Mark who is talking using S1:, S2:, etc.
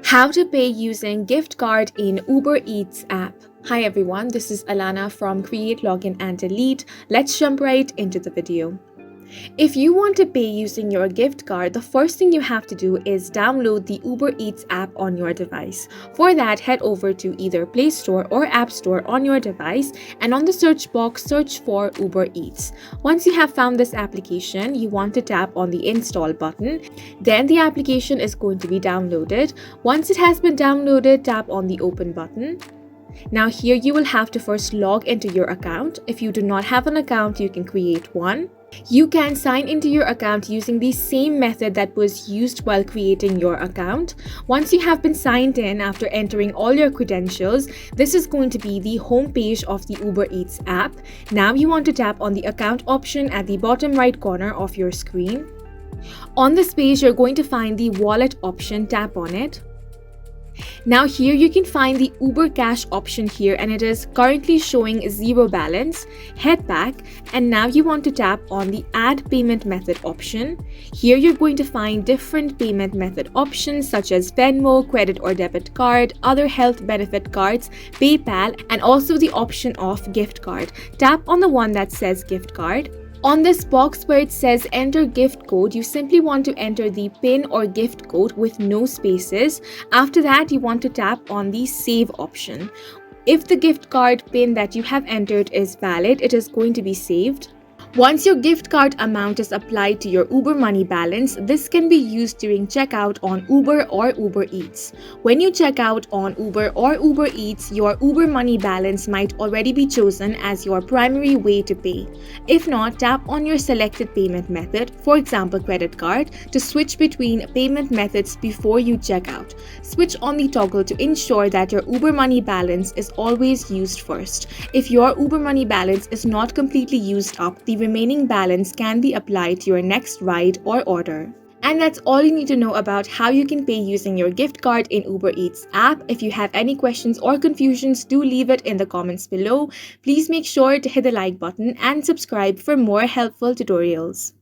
S1: How to pay using gift card in Uber Eats app. Hi everyone, this is Alana from Create, Login and Delete. Let's jump right into the video. If you want to pay using your gift card, the first thing you have to do is download the Uber Eats app on your device. For that, head over to either Play Store or App Store on your device and on the search box, search for Uber Eats. Once you have found this application, you want to tap on the install button. Then the application is going to be downloaded. Once it has been downloaded, tap on the open button. Now here you will have to first log into your account. If you do not have an account, you can create one. You can sign into your account using the same method that was used while creating your account. Once you have been signed in after entering all your credentials, this is going to be the home page of the Uber Eats app. Now you want to tap on the account option at the bottom right corner of your screen. On this page, you're going to find the wallet option. Tap on it. Now here you can find the Uber Cash option here, and it is currently showing zero balance. Head back and now you want to tap on the add payment method option. Here you're going to find different payment method options such as Venmo, credit or debit card, other health benefit cards, PayPal, and also the option of gift card. Tap on the one that says gift card. On this box where it says enter gift code, you simply want to enter the PIN or gift code with no spaces. After that, you want to tap on the save option. If the gift card PIN that you have entered is valid, it is going to be saved. Once your gift card amount is applied to your Uber Money balance, this can be used during checkout on Uber or Uber Eats. When you check out on Uber or Uber Eats, your Uber Money balance might already be chosen as your primary way to pay. If not, tap on your selected payment method, for example credit card, to switch between payment methods before you check out. Switch on the toggle to ensure that your Uber Money balance is always used first. If your Uber Money balance is not completely used up, the remaining balance can be applied to your next ride or order. And that's all you need to know about how you can pay using your gift card in Uber Eats app. If you have any questions or confusions, do leave it in the comments below. Please make sure to hit the like button and subscribe for more helpful tutorials.